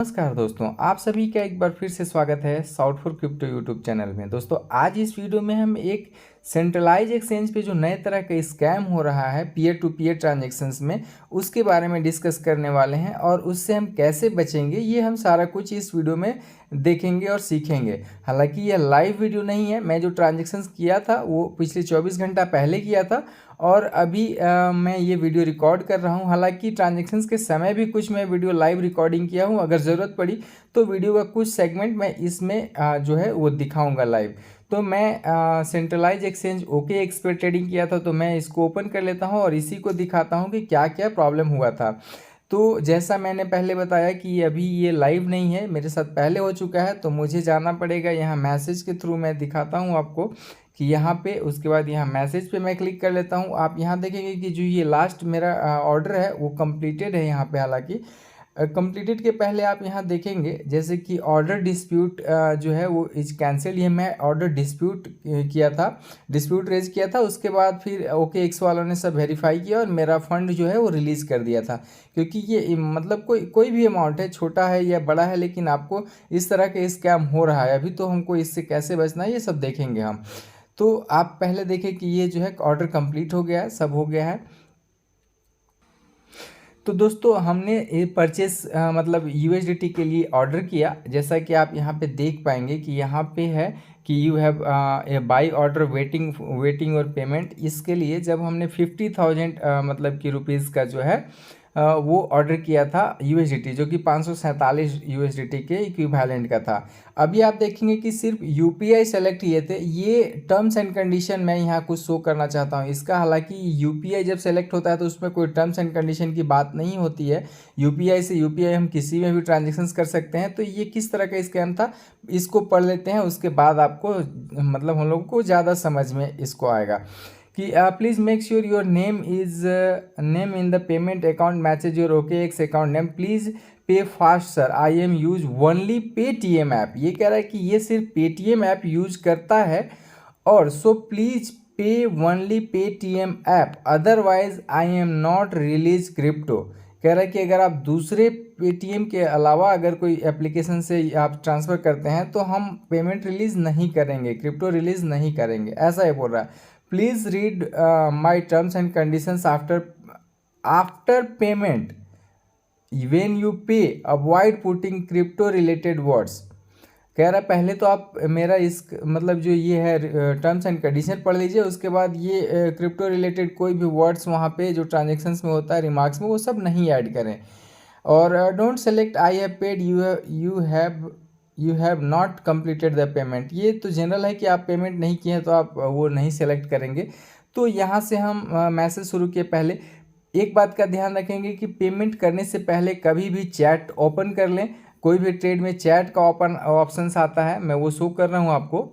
नमस्कार दोस्तों, आप सभी का एक बार फिर से स्वागत है south for crypto YouTube channel में। दोस्तों आज इस वीडियो में हम एक सेंट्रलाइज एक्सचेंज पे जो नए तरह का स्कैम हो रहा है पीयर टू पीयर ट्रांजैक्शंस में, उसके बारे में डिस्कस करने वाले हैं और उससे हम कैसे बचेंगे ये हम सारा कुछ इस वीडियो में देखेंगे और सीखेंगे। हालांकि यह लाइव वीडियो नहीं है, मैं जो ट्रांजैक्शंस किया था वो पिछले 24 घंटा पहले किया था और अभी मैं ये वीडियो रिकॉर्ड कर रहा हूँ। हालांकि ट्रांजैक्शंस के समय भी कुछ मैं वीडियो लाइव रिकॉर्डिंग किया हूँ, अगर ज़रूरत पड़ी तो वीडियो का कुछ सेगमेंट मैं इसमें जो है वो दिखाऊंगा लाइव। तो मैं centralise exchange okay expert trading किया था, तो मैं इसको ओपन कर लेता हूँ और इसी को दिखाता हूँ कि क्या क्या प्रॉब्लम हुआ था। तो जैसा मैंने पहले बताया कि अभी ये लाइव नहीं है, मेरे साथ पहले हो चुका है, तो मुझे जाना पड़ेगा यहाँ मैसेज के थ्रू। मैं दिखाता हूँ आपको कि यहाँ पे, उसके बाद यहाँ मैसेज पे मैं क्लिक कर लेता हूँ। आप यहाँ देखेंगे कि जो ये लास्ट मेरा ऑर्डर है वो कंप्लीटेड है यहाँ पे। हालांकि कंप्लीटेड के पहले आप यहाँ देखेंगे जैसे कि ऑर्डर डिस्प्यूट जो है वो इज कैंसिल। ये मैं ऑर्डर डिस्प्यूट किया था, डिस्प्यूट रेज किया था, उसके बाद फिर ओके एक्स वालों ने सब वेरीफाई किया और मेरा फंड जो है वो रिलीज़ कर दिया था। क्योंकि ये मतलब कोई भी अमाउंट है, छोटा है या बड़ा है, लेकिन आपको इस तरह के स्कैम हो रहा है अभी, तो हमको इससे कैसे बचना है ये सब देखेंगे हम। तो आप पहले देखें कि ये जो है ऑर्डर कंप्लीट हो गया है, सब हो गया है। तो दोस्तों हमने ये परचेस मतलब यूएसडीटी के लिए ऑर्डर किया। जैसा कि आप यहाँ पे देख पाएंगे कि यहाँ पे है कि you have a by order waiting और पेमेंट। इसके लिए जब हमने 50,000 मतलब कि रुपीज़ का जो है वो ऑर्डर किया था यूएसडीटी, जो कि 547 यूएसडीटी के इक्विवेलेंट का था। अभी आप देखेंगे कि सिर्फ यूपीआई सेलेक्ट किए थे। ये टर्म्स एंड कंडीशन मैं यहाँ कुछ शो करना चाहता हूँ इसका। हालांकि यूपीआई जब सेलेक्ट होता है तो उसमें कोई टर्म्स एंड कंडीशन की बात नहीं होती है। यूपीआई से यूपीआई हम किसी में भी ट्रांजेक्शन्स कर सकते हैं। तो ये किस तरह का स्कैम था इसको पढ़ लेते हैं, उसके बाद आपको मतलब हम लोग को ज़्यादा समझ में इसको आएगा कि please make sure your name in the payment account matches your okay x account name, please पे fast sir, I M use only Paytm app. ये कह रहा है कि ये सिर्फ पेटीएम ऐप यूज करता है और सो प्लीज़ पे only Paytm app, otherwise I am not release crypto. कह रहा है कि अगर आप दूसरे पेटीएम के अलावा अगर कोई एप्लीकेशन से आप ट्रांसफ़र करते हैं तो हम पेमेंट रिलीज़ नहीं करेंगे, क्रिप्टो रिलीज़ नहीं करेंगे, ऐसा ही बोल रहा है। Please read my terms and conditions after payment, when you pay avoid putting crypto related words. कह रहा है पहले तो आप मेरा इस मतलब जो ये है टर्म्स एंड कंडीशन पढ़ लीजिए, उसके बाद ये क्रिप्टो रिलेटेड कोई भी वर्ड्स वहाँ पे जो ट्रांजेक्शन्स में होता है रिमार्क्स में वो सब नहीं ऐड करें। और don't select I have paid, you have not completed the payment. ये तो जनरल है कि आप पेमेंट नहीं किए हैं तो आप वो नहीं सेलेक्ट करेंगे। तो यहाँ से हम मैसेज शुरू किए पहले एक बात का ध्यान रखेंगे कि पेमेंट करने से पहले कभी भी चैट ओपन कर लें। कोई भी ट्रेड में चैट का ओपन ऑप्शंस आता है, मैं वो शो कर रहा हूँ आपको।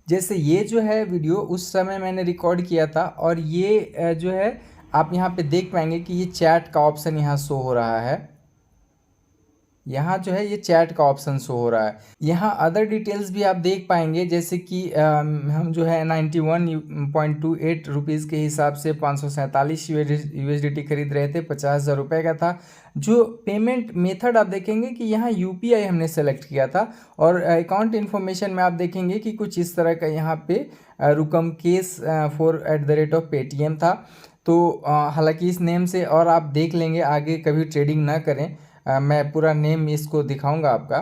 जैसे ये जो है वीडियो उस समय मैंने रिकॉर्ड किया था और ये जो है आप यहाँ पे देख पाएंगे कि ये चैट का ऑप्शन यहाँ शो हो रहा है। यहाँ जो है ये चैट का ऑप्शन शो हो रहा है। यहाँ अदर डिटेल्स भी आप देख पाएंगे, जैसे कि हम जो है 91.28 रुपीज़ के हिसाब से 547 यूएसडीटी खरीद रहे थे, 50,000 रुपये का था। जो पेमेंट मेथड आप देखेंगे कि यहाँ यूपीआई हमने सेलेक्ट किया था और अकाउंट इन्फॉर्मेशन में आप देखेंगे कि कुछ इस तरह का यहाँ पे रुकम केस @of पेटीएम था। तो हालांकि इस नेम से, और आप देख लेंगे आगे कभी ट्रेडिंग ना करें, मैं पूरा नेम इसको दिखाऊंगा आपका।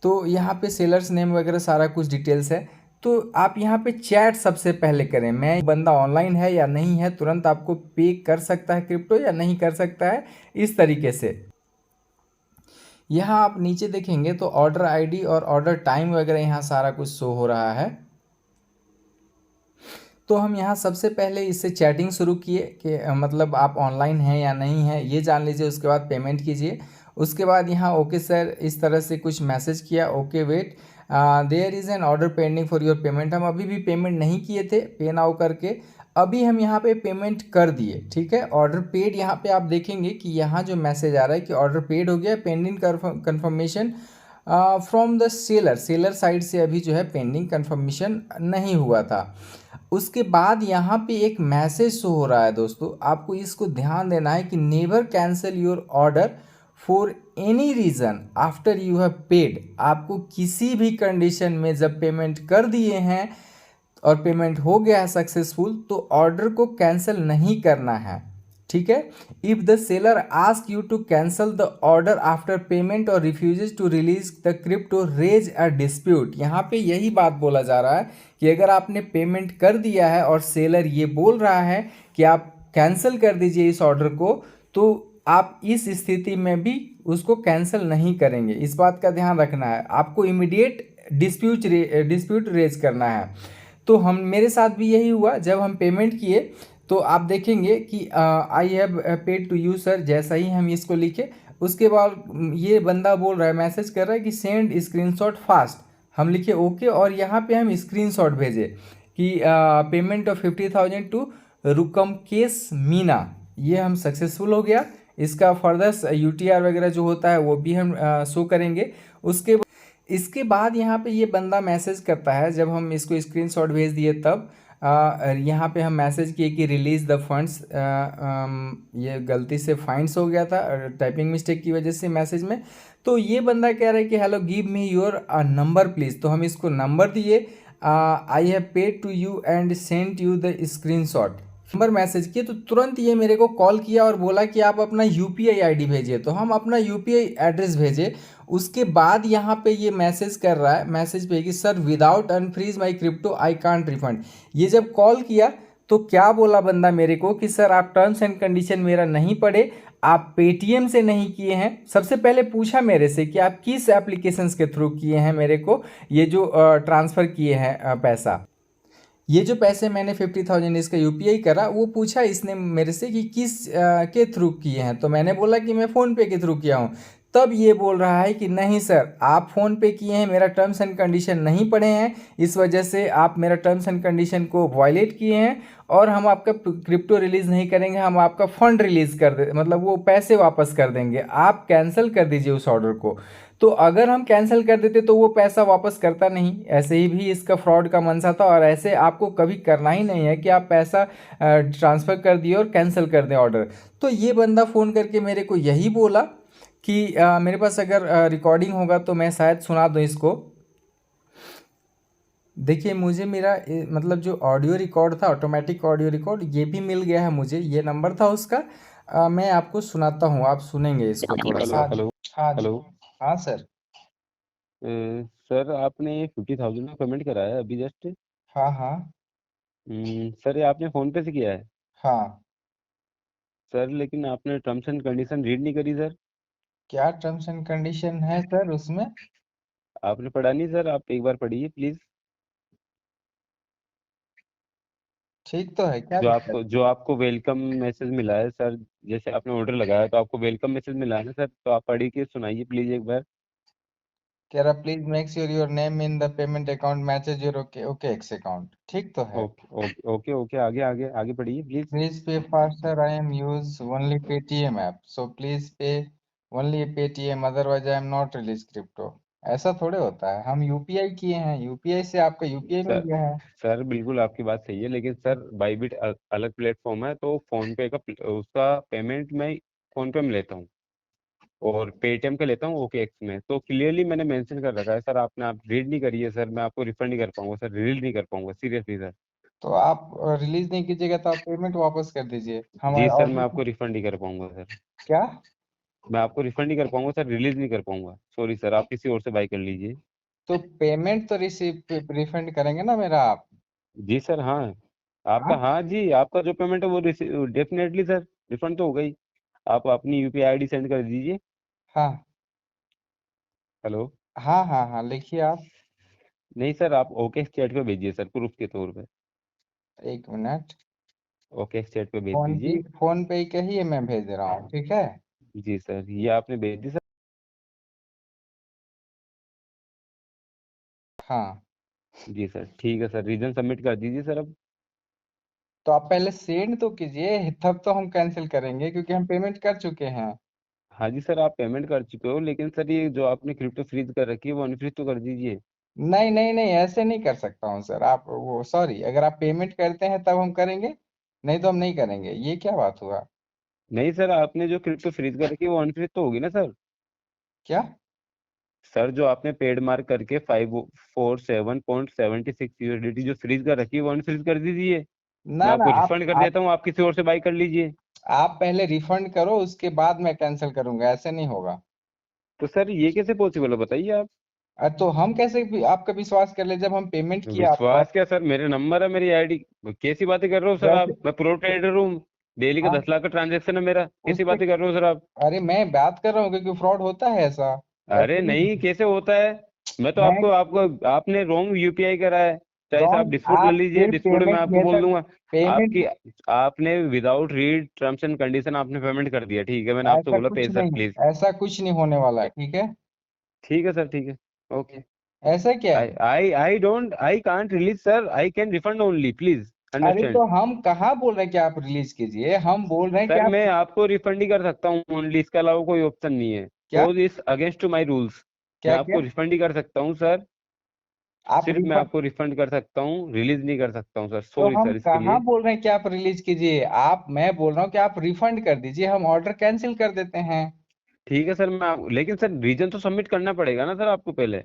तो यहाँ पे सेलर्स नेम वगैरह सारा कुछ डिटेल्स है। तो आप यहाँ पे चैट सबसे पहले करें, मैं बंदा ऑनलाइन है या नहीं है, तुरंत आपको पे कर सकता है क्रिप्टो या नहीं कर सकता है, इस तरीके से। यहाँ आप नीचे देखेंगे तो ऑर्डर आईडी और ऑर्डर टाइम वगैरह यहाँ सारा कुछ शो हो रहा है। तो हम यहाँ सबसे पहले इससे चैटिंग शुरू किए कि मतलब आप ऑनलाइन हैं या नहीं है ये जान लीजिए, उसके बाद पेमेंट कीजिए। उसके बाद यहाँ ओके सर इस तरह से कुछ मैसेज किया, okay wait there is an order pending for your payment. हम अभी भी पेमेंट नहीं किए थे पे नाउ करके, अभी हम यहाँ पे पेमेंट कर दिए, ठीक है। ऑर्डर पेड यहाँ पे आप देखेंगे कि यहाँ जो मैसेज आ रहा है कि ऑर्डर पेड हो गया, pending conformation from the seller side से अभी जो है पेंडिंग कन्फर्मेशन नहीं हुआ था। उसके बाद यहाँ पे एक मैसेज शो हो रहा है दोस्तों, आपको इसको ध्यान देना है कि never cancel your order for any reason after you have paid, आपको किसी भी कंडीशन में जब पेमेंट कर दिए हैं और पेमेंट हो गया है सक्सेसफुल, तो ऑर्डर को कैंसिल नहीं करना है। ठीक है। If the seller ask you to cancel the order after payment और refuses to release the crypto, raise a dispute. यहाँ पे यही बात बोला जा रहा है कि अगर आपने पेमेंट कर दिया है और सेलर ये बोल रहा है कि आप कैंसिल कर दीजिए इस ऑर्डर को, तो आप इस स्थिति में भी उसको कैंसिल नहीं करेंगे। इस बात का ध्यान रखना है, आपको इमीडिएट डिस्प्यूट रेज करना है। तो हम मेरे साथ भी यही हुआ, जब हम पेमेंट किए तो आप देखेंगे कि I have paid to you sir, जैसा ही हम इसको लिखे उसके बाद ये बंदा बोल रहा है, मैसेज कर रहा है कि सेंड स्क्रीनशॉट फास्ट। हम लिखे ओके, और यहाँ पे हम स्क्रीनशॉट भेजे कि पेमेंट ऑफ 50,000 टू रुकम केस मीना, ये हम सक्सेसफुल हो गया। इसका फर्दर यूटीआर वगैरह जो होता है वो भी हम शो करेंगे। उसके इसके बाद यहाँ पे ये बंदा मैसेज करता है, जब हम इसको स्क्रीनशॉट भेज दिए तब यहाँ पे हम मैसेज किए कि रिलीज़ द फंड्स, ये गलती से फाइंड्स हो गया था टाइपिंग मिस्टेक की वजह से मैसेज में। तो ये बंदा कह रहा है कि hello give me your number please, तो हम इसको नंबर दिए, I have paid to you and sent you the screenshot. Number message किए तो तुरंत ये मेरे को कॉल किया और बोला कि आप अपना यूपीआई आईडी भेजिए, तो हम अपना यूपीआई एड्रेस भेजे। उसके बाद यहाँ पे ये मैसेज कर रहा है, मैसेज पे कि sir without unfreeze my crypto I can't refund. ये जब कॉल किया तो क्या बोला बंदा मेरे को कि सर आप टर्म्स एंड कंडीशन मेरा नहीं पढ़े, आप पेटीएम से नहीं किए हैं। सबसे पहले पूछा मेरे से कि आप किस एप्लीकेशंस के थ्रू किए हैं मेरे को ये जो ट्रांसफ़र किए हैं पैसा। ये जो पैसे मैंने 50,000 इसका यूपीआई करा, वो पूछा इसने मेरे से कि किस के थ्रू किए हैं, तो मैंने बोला कि मैं फ़ोनपे के थ्रू किया हूँ। तब ये बोल रहा है कि नहीं सर आप फ़ोन पे किए हैं, मेरा टर्म्स एंड कंडीशन नहीं पढ़े हैं, इस वजह से आप मेरा टर्म्स एंड कंडीशन को वायलेट किए हैं और हम आपका क्रिप्टो रिलीज़ नहीं करेंगे, हम आपका फ़ंड रिलीज़ कर दे, मतलब वो पैसे वापस कर देंगे, आप कैंसिल कर दीजिए उस ऑर्डर को। तो अगर हम कैंसिल कर देते तो वो पैसा वापस करता नहीं, ऐसे ही भी इसका फ्रॉड का मंशा था, और ऐसे आपको कभी करना ही नहीं है कि आप पैसा ट्रांसफ़र कर दिए और कैंसिल कर दें ऑर्डर। तो ये बंदा फ़ोन करके मेरे को यही बोला कि मेरे पास अगर रिकॉर्डिंग होगा तो मैं शायद सुना दूँ इसको। देखिए मुझे मेरा मतलब जो ऑडियो रिकॉर्ड था, ऑटोमेटिक ऑडियो रिकॉर्ड, ये भी मिल गया है मुझे, ये नंबर था उसका। मैं आपको सुनाता हूँ, आप सुनेंगे इसको थोड़ा सा। हाँ जी। हेलो। हाँ जी। हेलो। हाँ सर। सर आपने 50,000 का पेमेंट करा है अभी जस्ट। हाँ हाँ। सर ये आपने फ़ोन पे से किया है। हाँ। सर लेकिन आपने टर्म्स एंड कंडीशन रीड नहीं करी सर। क्या टर्म्स एंड कंडीशन है सर उसमें? आपने पढ़ा नहीं सर, आप एक बार पढ़िए प्लीज़। ठीक तो है, क्या जो दिक्कत? आपको जो आपको वेलकम मैसेज मिला है सर, जैसे आपने ऑर्डर लगाया तो आपको वेलकम मैसेज मिला है ना सर, तो आप पढ़ के सुनाइए प्लीज़ एक बार। कह रहा please make sure your name in the payment account matches your okay okay x account. ठीक तो है। ओके ओके ओके ओके, आगे आगे आगे पढ़िए please. Please pay faster, I am use only Paytm app, so please pay only Paytm, otherwise I am not release crypto. ऐसा थोड़े होता है, हम यूपीआई किए हैं, यूपीआई से आपका यूपीआई मिल सर गया है। सर बिल्कुल आपकी बात सही है, लेकिन सर बाईबिट अलग प्लेटफॉर्म है, तो फोन पे का उसका पेमेंट मैं फोन पे में लेता हूँ और पेटीएम का लेता हूँ ओके एक्स में। तो क्लियरली मैंने मेंशन कर रखा है सर, आपने आप रीड नहीं करी है सर, मैं आपको रिफंड नहीं कर पाऊंगा सर, रिलीज नहीं कर पाऊंगा सीरियसली सर। तो आप रिलीज नहीं कीजिएगा तो आप पेमेंट वापस कर दीजिए जी हमारे सर, मैं ऑर्डर। आपको रिफंड नहीं कर पाऊंगा सर। क्या? मैं आपको रिफंड नहीं कर पाऊंगा सर, रिलीज नहीं कर पाऊंगा, सॉरी सर, आप किसी और से बाई कर लीजिए। तो पेमेंट तो रिसीव रिफंड करेंगे ना मेरा आप? जी सर हाँ। आपका, हाँ। हाँ जी, आपका जो पेमेंट है वो डेफिनेटली सर रिफंड तो होगा ही। आप अपनी यूपीआई आईडी सेंड कर दीजिए। हाँ हेलो। हाँ हाँ हाँ, लिखिए आप। नहीं सर, आप ओके चैट पे भेजिए सर, प्रूफ के तौर पे। एक मिनट। ओके चैट पे भेज दीजिए। फोन पे ही कहिए, मैं भेज रहा हूँ, ठीक है। जी सर, ये आपने भेज दी सर। हाँ। जी सर ठीक है सर, रीजन सबमिट कर दीजिए सर अब। तो आप पहले सेंड तो कीजिए, तब तो हम कैंसिल करेंगे क्योंकि हम पेमेंट कर चुके हैं। हाँ जी सर, आप पेमेंट कर चुके हो, लेकिन सर ये जो आपने क्रिप्टो फ्रीज कर रखी है वो अनफ्रीज तो कर दीजिए। नहीं नहीं नहीं, ऐसे नहीं कर सकता हूँ सर, आप वो सॉरी, अगर आप पेमेंट करते हैं तब हम करेंगे, नहीं तो हम नहीं करेंगे, ये क्या बात हुआ? नहीं सर, आपने जो क्रिप्टो फ्रीज कर रखी है वो अनफ्रीज तो होगी ना सर? क्या? सर जो आपने पेड मार्क करके 547.76 USDT जो फ्रीज कर रखी है वो अनफ्रीज कर दीजिए। मैं ना ना, आपको आप रिफंड कर आप देता हूँ, आप किसी और से बाई कर लीजिए। आप पहले रिफंड करो, उसके बाद मैं कैंसिल करूंगा, ऐसे नहीं होगा। तो सर ये कैसे पॉसिबल है बताइए आप? तो हम कैसे भी आपका विश्वास कर ले जब हम पेमेंट किया आपका। विश्वास क्या सर, मेरे नंबर है, मेरी आईडी। कैसी बातें कर रहे हो सर जैसे, आप? मैं प्रो ट्रेडर हूँ। डेली का हाँ, 10 लाख का ट्रांजेक्शन है मेरा, उस कैसी पे, बातें कर रहे हो सर आप? अरे मैं बात कर रहा हूँ क्योंकि फ्रॉड होता है ऐसा, अरे ऐसे नहीं। नहीं, कैसे होता है? मैं तो मैं आपको आपको आपने रॉन्ग यूपीआई करा है। चाहे से आप रॉन्ग, डिस्प्यूट कर आप लीजिए, सिर्फ डिस्प्यूट में पेमेंट आपको बोल मेथड, दूंगा। पेमेंट, आपकी आपने without read terms and condition आपने पेमेंट कर दिया, ठीक है, मैंने आपसे ऐसा बोला पे कुछ सर नहीं, प्लीज। ऐसा कुछ नहीं होने वाला है, ठीक है। ठीक है सर, ठीक है। ओके। ऐसा क्या आई है? I don't, I can't release sir, I can refund only, please अरे अंडरस्टैंड। तो हम कहाँ बोल रहे हैं कि आप रिलीज कीजिए, हम बोल रहे हैं कि सर आप मैं आपको रिफंड ही कर सकता हूँ ओनली, इसके अलावा कोई ऑप्शन नहीं है। क्या cause is against to my rules. मैं क्या क्या आपको रिफंड ही कर सकता हूँ सर। आप सिर्फ मैं रिफंड, आपको रिफंड कर सकता हूँ, रिलीज नहीं कर सकता हूँ सर, तो सॉरी हम सर इसके कहाँ लिए। बोल रहे हैं कि आप रिलीज कीजिए, आप, मैं बोल रहा हूँ कि आप रिफंड कर दीजिए, हम ऑर्डर कैंसिल कर देते हैं। ठीक है सर, लेकिन सर रीजन तो सबमिट करना पड़ेगा ना सर आपको पहले।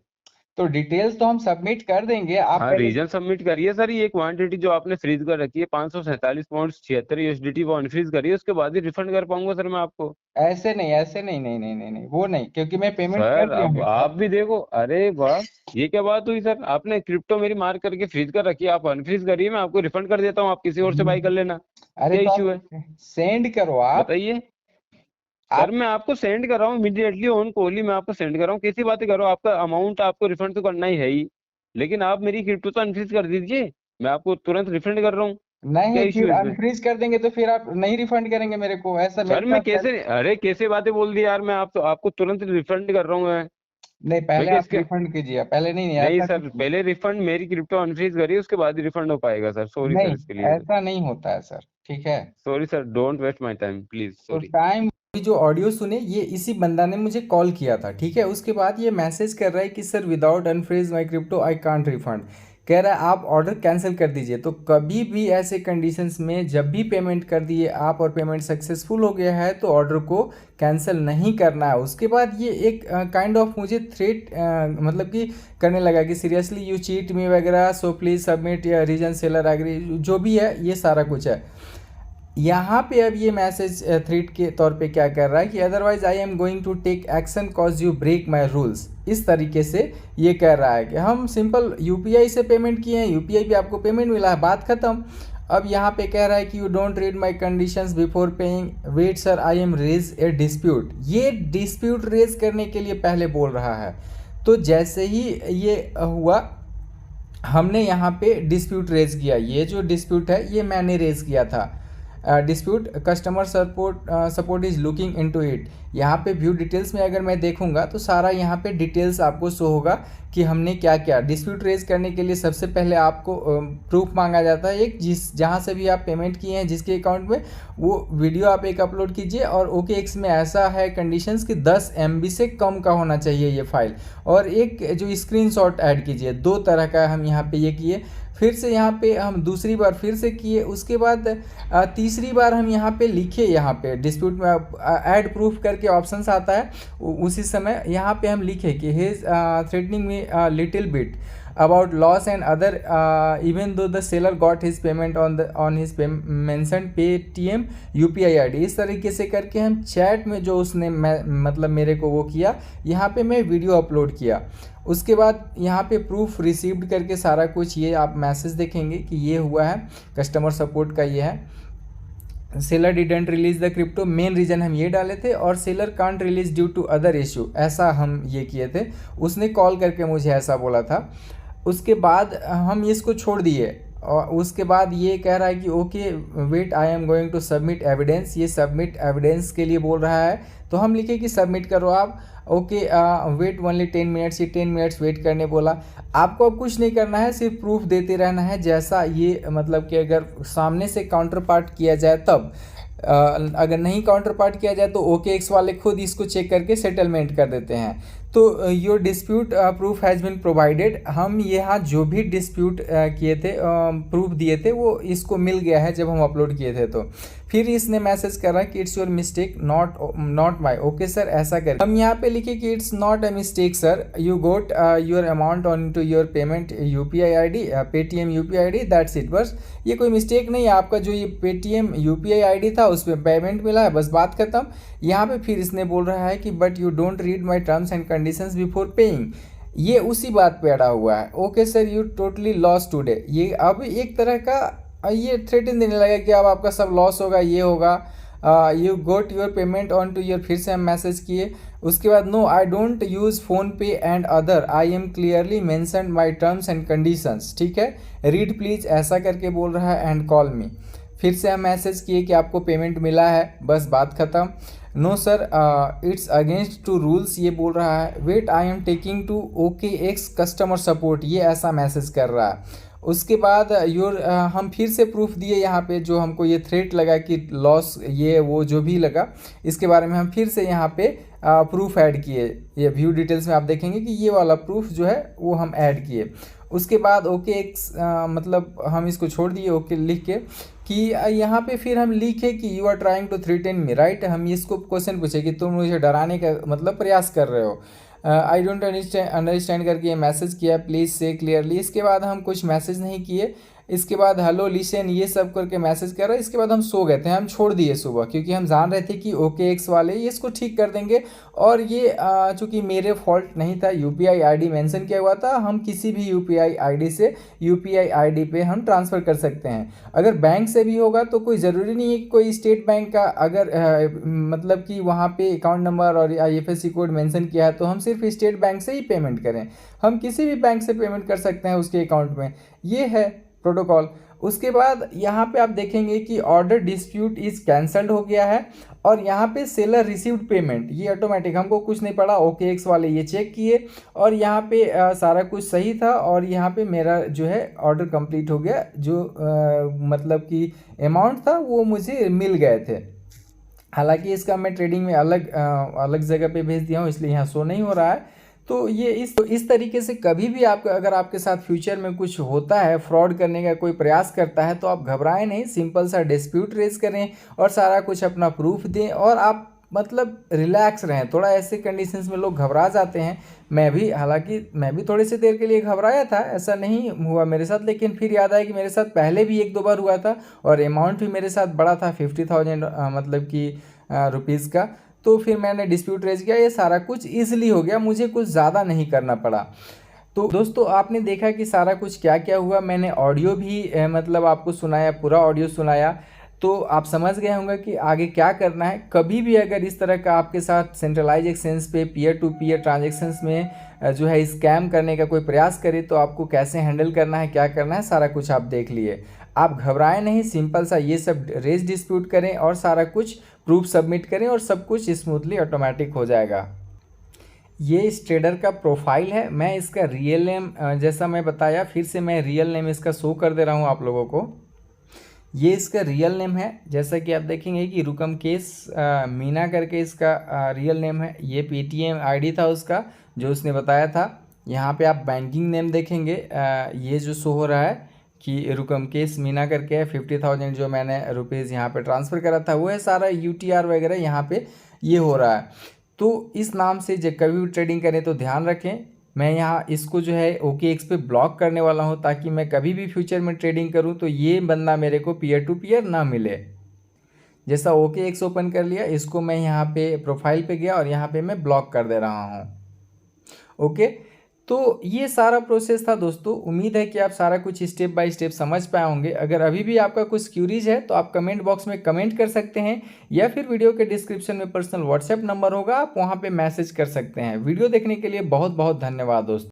तो डिटेल्स तो हम सबमिट कर देंगे, आप हाँ, पहले। रीजन सबमिट करिए सर, ये क्वांटिटी जो आपने फ्रीज कर रखी है 547.76 USDT वो अनफ्रीज करिए, उसके बाद ही रिफंड कर पाऊंगा सर मैं आपको। ऐसे नहीं, ऐसे नहीं, नहीं नहीं नहीं नहीं, वो नहीं, क्योंकि मैं पेमेंट कर सर दिया अब हूँ एक बार। आप भी देखो, अरे वाह, ये क्या बात हुई सर? आपने क्रिप्टो मेरी मार्क करके फ्रीज कर रखी है, आप अनफ्रीज करिए, मैं आपको रिफंड कर देता हूँ, आप किसी और से बाई कर लेना। अरे क्या तो इश्यू आप है? सेंड करो आप बताइए। सर आप मैं आपको सेंड कर रहा हूँ इमीडिएटली ऑन कॉल ही, मैं आपको सेंड कर रहा हूँ, कैसी बातें कर रहा हूँ? आपका अमाउंट आपको रिफंड तो करना ही है ही, लेकिन आप मेरी क्रिप्टो तो अनफ्रीज कर दीजिए, मैं आपको तुरंत रिफंड कर रहा हूँ। क्या नहीं, इश्यू फिर है इसमें? अनफ्रीज कर देंगे तो फिर आप नहीं रिफंड करेंगे मेरे को, ऐसा सर मेरे मैं साथ कैसे, अरे कैसे बातें बोल दी यार, मैं आप तो आपको तुरंत रिफंड कर रहा हूँ नहीं, मैं पहले क्या आप इसके? रिफंड कीजिए, पहले नहीं नहीं, नहीं ऐसा कुछ सर, नहीं। पहले रिफंड मेरी क्रिप्टो अनफ्रीज करिए, उसके बाद ही रिफंड हो पाएगा सर, सॉरी सर नहीं, इसके लिए। ऐसा नहीं होता है सर, ठीक है। Sorry sir, don't waste my time please, तो सॉरी। टाइम, जो ऑडियो सुने ये इसी बंदा ने मुझे कॉल किया था, ठीक है। उसके बाद ये मैसेज कर रहा है कि sir without unfreeze my crypto I can't refund, कह रहा है आप ऑर्डर कैंसिल कर दीजिए। तो कभी भी ऐसे कंडीशंस में जब भी पेमेंट कर दिए आप और पेमेंट सक्सेसफुल हो गया है तो ऑर्डर को कैंसिल नहीं करना है। उसके बाद ये एक काइंड ऑफ मुझे थ्रेट मतलब कि करने लगा कि सीरियसली यू चीट मी वगैरह, सो प्लीज़ सबमिट या रीजन सेलर एग्री, जो भी है ये सारा कुछ है। यहाँ पे अब ये मैसेज थ्रेट के तौर पे क्या कर रहा है कि otherwise I am going to take action cause you break my rules, इस तरीके से ये कह रहा है कि हम सिंपल यूपीआई से पेमेंट किए हैं, यूपीआई पे आपको पेमेंट मिला है, बात खत्म। अब यहाँ पे कह रहा है कि you don't read my conditions before paying, wait sir I am raise a dispute, ये डिस्प्यूट रेज करने के लिए पहले बोल रहा है। तो जैसे ही ये हुआ, हमने यहाँ पे डिस्प्यूट रेज किया, ये जो डिस्प्यूट है ये मैंने रेज किया था। Dispute customer support support is looking into it. यहाँ पे व्यू डिटेल्स में अगर मैं देखूँगा तो सारा यहाँ पे डिटेल्स आपको शो होगा कि हमने क्या क्या। डिस्प्यूट रेज करने के लिए सबसे पहले आपको प्रूफ मांगा जाता है एक, जिस जहाँ से भी आप पेमेंट किए हैं जिसके अकाउंट में, वो वीडियो आप एक अपलोड कीजिए। और ओके एक्स में ऐसा है कंडीशंस कि 10 MB से कम का होना चाहिए ये फाइल, और एक जो स्क्रीनशॉट ऐड कीजिए। दो तरह का हम यहाँ पे ये किए, फिर से यहाँ पे हम दूसरी बार फिर से किए, उसके बाद तीसरी बार हम यहाँ पे लिखे, यहाँ पे डिस्प्यूट में ऐड प्रूफ करके ऑप्शंस आता है, उसी समय यहाँ पे हम लिखे कि हिज थ्रेटनिंग में little bit about loss and other even though the seller got his payment on his mention Paytm UPI ID. इस तरीके से करके हम चैट में जो उसने मतलब मेरे को वो किया, यहाँ पे मैं वीडियो अपलोड किया। उसके बाद यहाँ पे प्रूफ रिसीव्ड करके सारा कुछ ये आप मैसेज देखेंगे कि ये हुआ है, कस्टमर सपोर्ट का ये है। Seller didn't release the crypto, main reason हम ये डाले थे, और seller can't release due to other issue, ऐसा हम ये किए थे। उसने कॉल करके मुझे ऐसा बोला था। उसके बाद हम इसको छोड़ दिए, और उसके बाद ये कह रहा है कि okay wait I am going to submit evidence, ये सबमिट एविडेंस के लिए बोल रहा है। तो हम लिखे कि सबमिट करो आप, ओके वेट ओनली 10 मिनट्स, ये 10 मिनट्स वेट करने बोला। आपको अब कुछ नहीं करना है, सिर्फ प्रूफ देते रहना है, जैसा ये मतलब कि अगर सामने से काउंटर पार्ट किया जाए तब, अगर नहीं काउंटर पार्ट किया जाए तो ओके एक्स वाले खुद इसको चेक करके सेटलमेंट कर देते हैं। तो your dispute proof has been provided, हम यहाँ जो भी डिस्प्यूट किए थे प्रूफ दिए थे वो इसको मिल गया है जब हम अपलोड किए थे। तो फिर इसने मैसेज कर रहा है कि it's your mistake not my. Okay sir, ऐसा कर हम यहाँ पे लिखे कि it's not a mistake sir, you got your amount on to your payment UPI ID, Paytm UPI ID, that's it. बस ये कोई मिस्टेक नहीं है, आपका जो ये पेटीएम UPI ID था उस पर पेमेंट मिला है, बस बात खत्म। यहाँ पे फिर इसने बोल रहा है कि but you don't read my terms and conditions before paying, ये उसी बात पे अड़ा हुआ है। Okay sir, you totally loss today, ये अब एक तरह का ये थ्रेटन देने लगा कि अब आपका सब लॉस होगा, ये होगा। You got your payment on to your, फिर से हम मैसेज किए। उसके बाद no I don't use phone पे and other, I am clearly mention my terms and conditions, ठीक है, रीड प्लीज़, ऐसा करके बोल रहा है, एंड कॉल मी। फिर से हम मैसेज किए कि आपको पेमेंट मिला है, बस बात ख़त्म। No sir it's against to rules, ये बोल रहा है। Wait I am taking to OKX customer support, ये ऐसा मैसेज कर रहा है। उसके बाद हम फिर से प्रूफ दिए यहाँ पे, जो हमको ये थ्रेट लगा कि लॉस ये वो जो भी लगा, इसके बारे में हम फिर से यहाँ पे प्रूफ ऐड किए। ये व्यू डिटेल्स में आप देखेंगे कि ये वाला प्रूफ जो है वो हम ऐड किए। उसके बाद OKX मतलब हम इसको छोड़ दिए ओके लिख के, कि यहाँ पे फिर हम लिखे कि you are trying to threaten me, right. हम इसको क्वेश्चन पूछे कि तुम मुझे डराने का मतलब प्रयास कर रहे हो। आई डोंट अंडरस्टैंड करके ये मैसेज किया, प्लीज़ से क्लियरली। इसके बाद हम कुछ मैसेज नहीं किए। इसके बाद हेलो लिसन ये सब करके मैसेज कर रहे, इसके बाद हम सो गए थे, हम छोड़ दिए सुबह, क्योंकि हम जान रहे थे कि OKX वाले ये इसको ठीक कर देंगे। और ये चूँकि मेरे फॉल्ट नहीं था, UPI ID मेंशन किया हुआ था, हम किसी भी UPI ID से UPI ID पे हम ट्रांसफ़र कर सकते हैं। अगर बैंक से भी होगा तो कोई ज़रूरी नहीं है कि कोई स्टेट बैंक का अगर मतलब कि वहाँ पे अकाउंट नंबर और IFSC कोड मेंशन किया है तो हम सिर्फ स्टेट बैंक से ही पेमेंट करें, हम किसी भी बैंक से पेमेंट कर सकते हैं उसके अकाउंट में, ये है प्रोटोकॉल। उसके बाद यहाँ पे आप देखेंगे कि ऑर्डर डिस्प्यूट इज कैंसल्ड हो गया है, और यहाँ पे सेलर रिसीव्ड पेमेंट, ये ऑटोमेटिक, हमको कुछ नहीं पड़ा, OKX वाले ये चेक किए और यहाँ पे सारा कुछ सही था, और यहाँ पे मेरा जो है ऑर्डर कंप्लीट हो गया, जो मतलब कि अमाउंट था वो मुझे मिल गए थे। हालांकि इसका मैं ट्रेडिंग में अलग जगह पे भेज दिया हूँ, इसलिए यहाँ शो नहीं हो रहा है। तो ये इस तरीके से कभी भी आप अगर आपके साथ फ्यूचर में कुछ होता है, फ्रॉड करने का कोई प्रयास करता है, तो आप घबराएं नहीं, सिंपल सा डिस्प्यूट रेज करें और सारा कुछ अपना प्रूफ दें, और आप मतलब रिलैक्स रहें। थोड़ा ऐसे कंडीशंस में लोग घबरा जाते हैं, हालांकि मैं भी थोड़ी सी देर के लिए घबराया था, ऐसा नहीं हुआ मेरे साथ, लेकिन फिर याद आया कि मेरे साथ पहले भी 1-2 बार हुआ था, और अमाउंट भी मेरे साथ बड़ा था, 50,000 मतलब कि रुपीज़ का। तो फिर मैंने डिस्प्यूट रेज किया, ये सारा कुछ ईजिली हो गया, मुझे कुछ ज़्यादा नहीं करना पड़ा। तो दोस्तों आपने देखा कि सारा कुछ क्या क्या हुआ, मैंने ऑडियो भी मतलब आपको सुनाया, पूरा ऑडियो सुनाया, तो आप समझ गए होंगे कि आगे क्या करना है। कभी भी अगर इस तरह का आपके साथ सेंट्रलाइज एक्सचेंज पे पीयर टू पीयर ट्रांजेक्शन्स में जो है स्कैम करने का कोई प्रयास करे, तो आपको कैसे हैंडल करना है, क्या करना है, सारा कुछ आप देख लिए। आप घबराएं नहीं, सिंपल सा ये सब रेज डिस्प्यूट करें और सारा कुछ प्रूफ सबमिट करें, और सब कुछ स्मूथली ऑटोमेटिक हो जाएगा। ये इस ट्रेडर का प्रोफाइल है, मैं इसका रियल नेम जैसा मैं बताया, फिर से मैं रियल नेम इसका शो कर दे रहा हूँ आप लोगों को। ये इसका रियल नेम है, जैसा कि आप देखेंगे कि रुकमकेश मीना करके इसका रियल नेम है। ये पेटीएम ID था उसका जो उसने बताया था। यहाँ पे आप बैंकिंग नेम देखेंगे, ये जो शो हो रहा है कि रुकमकेश मीना करके है, 50,000 जो मैंने रुपीज़ यहाँ पे ट्रांसफ़र करा था वो है, सारा UTR वगैरह यहाँ पे ये हो रहा है। तो इस नाम से जब कभी भी ट्रेडिंग करें तो ध्यान रखें। मैं यहाँ इसको जो है OKX पे ब्लॉक करने वाला हूँ, ताकि मैं कभी भी फ्यूचर में ट्रेडिंग करूँ तो ये बंदा मेरे को पीयर टू पीयर ना मिले। जैसा OKX ओपन कर लिया, इसको मैं यहाँ पे प्रोफाइल पे गया और यहाँ पे मैं ब्लॉक कर दे रहा हूँ। ओके, तो ये सारा प्रोसेस था दोस्तों। उम्मीद है कि आप सारा कुछ स्टेप बाय स्टेप समझ पाए होंगे। अगर अभी भी आपका कुछ क्यूरीज है तो आप कमेंट बॉक्स में कमेंट कर सकते हैं, या फिर वीडियो के डिस्क्रिप्शन में पर्सनल WhatsApp नंबर होगा, आप वहाँ पे मैसेज कर सकते हैं। वीडियो देखने के लिए बहुत बहुत धन्यवाद दोस्तों।